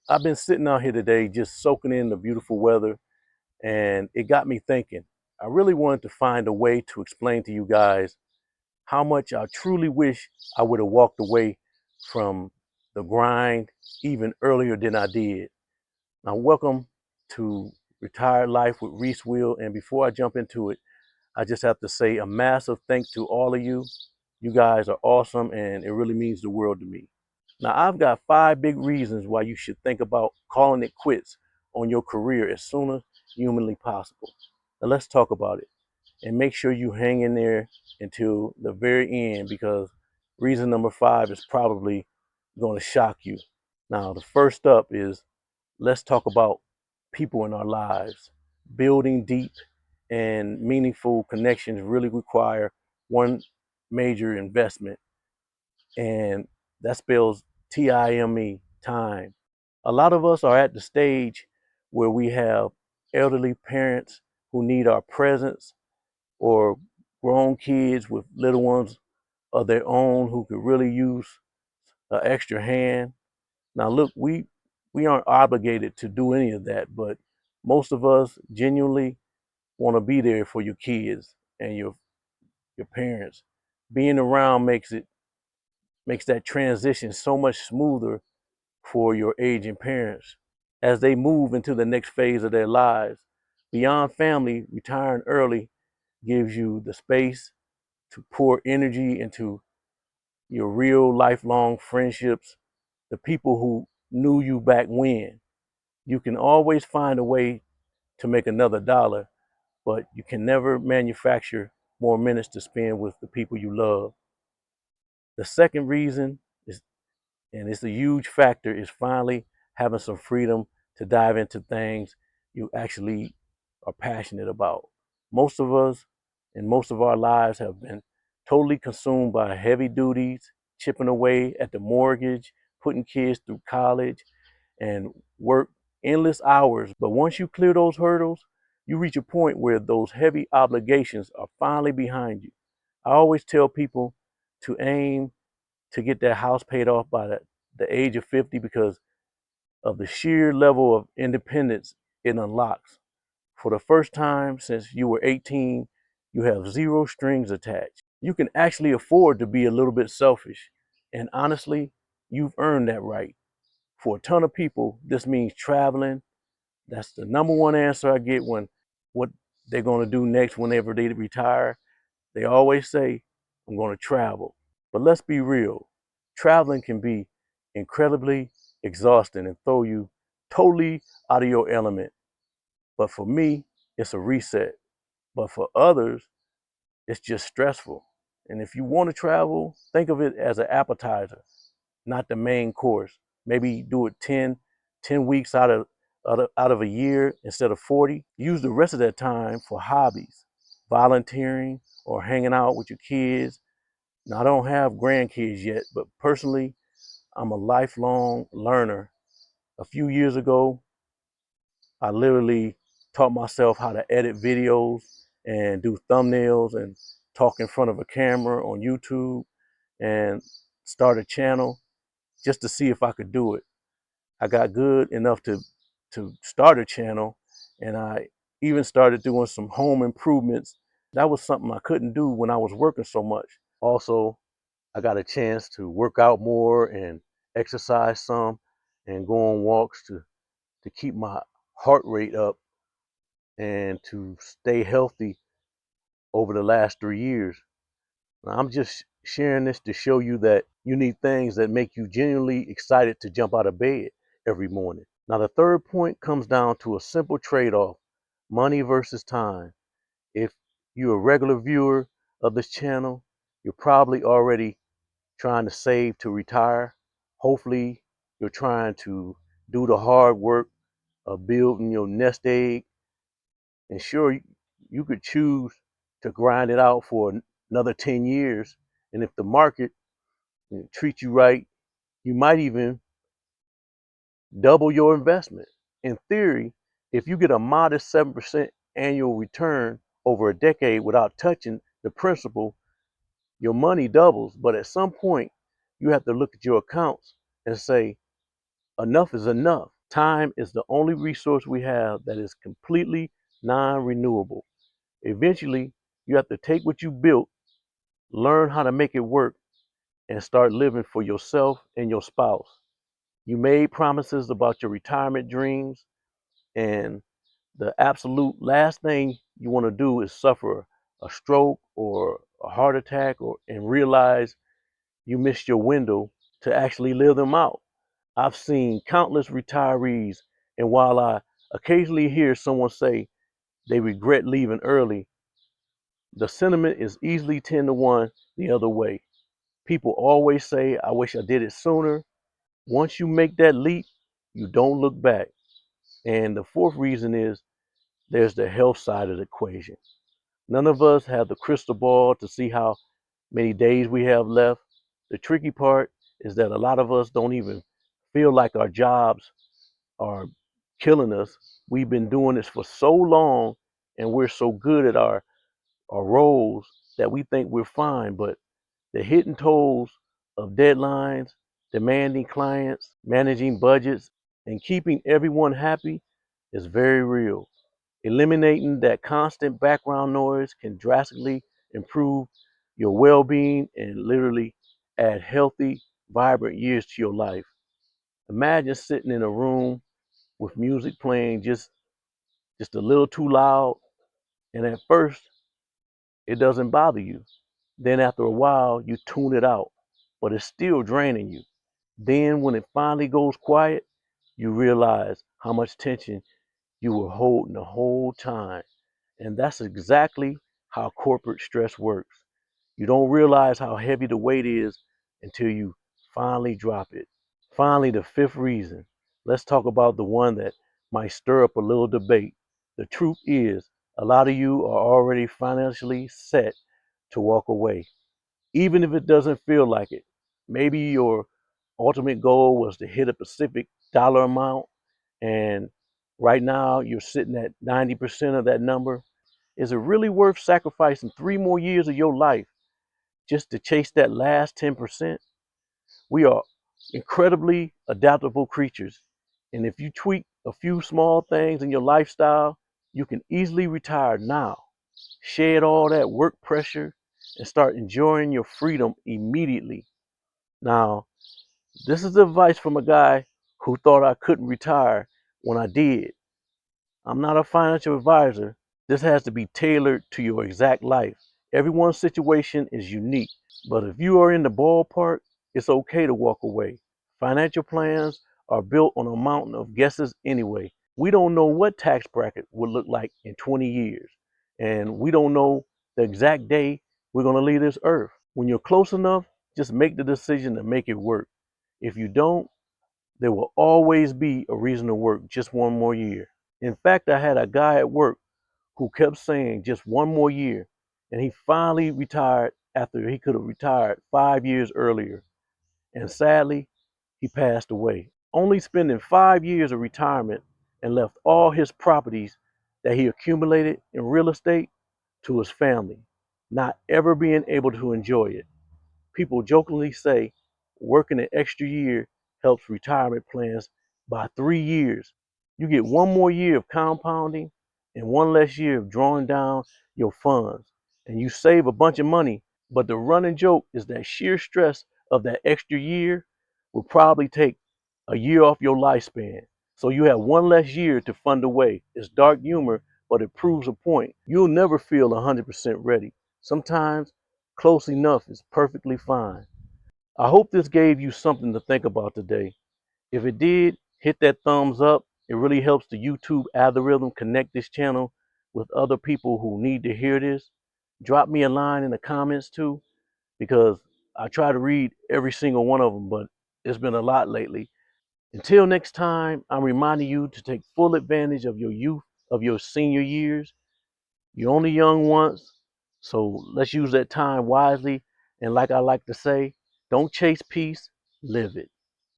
I've been sitting out here today just soaking in the beautiful weather, and it got me thinking. I really wanted to find a way to explain to you guys how much I truly wish I would have walked away from the grind even earlier than I did. Now, welcome to Retired Life with Reese Will. And before I jump into it, I just have to say a massive thanks to all of you. You guys are awesome, and it really means the world to me. Now, I've got 5 big reasons why you should think about calling it quits on your career as soon as humanly possible. Now, let's talk about it and make sure you hang in there until the very end because reason number 5 is probably going to shock you. Now, the first up is let's talk about people in our lives. Building deep and meaningful connections really require one major investment, and that spells time, time. A lot of us are at the stage where we have elderly parents who need our presence, or grown kids with little ones of their own who could really use an extra hand. Now, look, we aren't obligated to do any of that, but most of us genuinely want to be there for your kids and your parents. Being around makes that transition so much smoother for your aging parents as they move into the next phase of their lives. Beyond family, retiring early gives you the space to pour energy into your real lifelong friendships, the people who knew you back when. You can always find a way to make another dollar, but you can never manufacture more minutes to spend with the people you love. The second reason is, and it's a huge factor, is finally having some freedom to dive into things you actually are passionate about. Most of us and most of our lives have been totally consumed by heavy duties, chipping away at the mortgage, putting kids through college, and work endless hours. But once you clear those hurdles, you reach a point where those heavy obligations are finally behind you. I always tell people to aim to get their house paid off by the age of 50 because of the sheer level of independence it unlocks. For the first time since you were 18, you have zero strings attached. You can actually afford to be a little bit selfish. And honestly, you've earned that right. For a ton of people, this means traveling. That's the number one answer I get when what they're going to do next whenever they retire. They always say, I'm going to travel. But let's be real, traveling can be incredibly exhausting and throw you totally out of your element. But for me, it's a reset. But for others, it's just stressful. And if you want to travel, think of it as an appetizer, not the main course. Maybe do it 10 weeks out of a year instead of 40. Use the rest of that time for hobbies, volunteering, or hanging out with your kids. Now, I don't have grandkids yet, but personally, I'm a lifelong learner. A few years ago, I literally taught myself how to edit videos and do thumbnails and talk in front of a camera on YouTube and start a channel just to see if I could do it. I got good enough to start a channel, and I even started doing some home improvements. That was something I couldn't do when I was working so much. Also, I got a chance to work out more and exercise some and go on walks to keep my heart rate up and to stay healthy over the last 3 years. Now, I'm just sharing this to show you that you need things that make you genuinely excited to jump out of bed every morning. Now, the third point comes down to a simple trade off: money versus time. If you're a regular viewer of this channel, you're probably already trying to save to retire. Hopefully, you're trying to do the hard work of building your nest egg. And sure, you could choose to grind it out for another 10 years. And if the market treats you right, you might even double your investment. In theory, if you get a modest 7% annual return over a decade without touching the principal, your money doubles. But at some point, you have to look at your accounts and say, enough is enough. Time is the only resource we have that is completely non-renewable. Eventually, you have to take what you built, learn how to make it work, and start living for yourself and your spouse. You made promises about your retirement dreams, and the absolute last thing you want to do is suffer a stroke or a heart attack and realize you missed your window to actually live them out. I've seen countless retirees, and while I occasionally hear someone say they regret leaving early, the sentiment is easily 10 to 1 the other way. People always say, I wish I did it sooner. Once you make that leap, you don't look back. And the fourth reason is there's the health side of the equation. None of us have the crystal ball to see how many days we have left. The tricky part is that a lot of us don't even feel like our jobs are killing us. We've been doing this for so long and we're so good at our roles that we think we're fine. But the hidden tolls of deadlines, demanding clients, managing budgets, and keeping everyone happy is very real. Eliminating that constant background noise can drastically improve your well being and literally add healthy, vibrant years to your life. Imagine sitting in a room with music playing just a little too loud, and at first it doesn't bother you. Then after a while, you tune it out, but it's still draining you. Then when it finally goes quiet, you realize how much tension you were holding the whole time. And that's exactly how corporate stress works. You don't realize how heavy the weight is until you finally drop it. Finally, the fifth reason. Let's talk about the one that might stir up a little debate. The truth is, a lot of you are already financially set to walk away, even if it doesn't feel like it. Maybe your ultimate goal was to hit a specific dollar amount, and right now you're sitting at 90% of that number. Is it really worth sacrificing 3 more years of your life just to chase that last 10%? We are incredibly adaptable creatures. And if you tweak a few small things in your lifestyle, you can easily retire now. Shed all that work pressure and start enjoying your freedom immediately. Now, this is advice from a guy who thought I couldn't retire when I did. I'm not a financial advisor. This has to be tailored to your exact life. Everyone's situation is unique, but if you are in the ballpark, it's okay to walk away. Financial plans are built on a mountain of guesses anyway. We don't know what tax bracket will look like in 20 years, and we don't know the exact day we're going to leave this earth. When you're close enough, just make the decision to make it work. If you don't, there will always be a reason to work just 1 more year. In fact, I had a guy at work who kept saying just 1 more year, and he finally retired after he could have retired 5 years earlier. And sadly, he passed away, only spending 5 years of retirement and left all his properties that he accumulated in real estate to his family, not ever being able to enjoy it. People jokingly say working an extra year helps retirement plans by 3 years. You get 1 more year of compounding and one less year of drawing down your funds. And you save a bunch of money. But the running joke is that sheer stress of that extra year will probably take a year off your lifespan. So you have one less year to fund away. It's dark humor, but it proves a point. You'll never feel 100% ready. Sometimes close enough is perfectly fine. I hope this gave you something to think about today. If it did, hit that thumbs up. It really helps the YouTube algorithm connect this channel with other people who need to hear this. Drop me a line in the comments too, because I try to read every single one of them, but it's been a lot lately. Until next time, I'm reminding you to take full advantage of your youth, of your senior years. You're only young once, so let's use that time wisely. And like I like to say, don't chase peace, live it.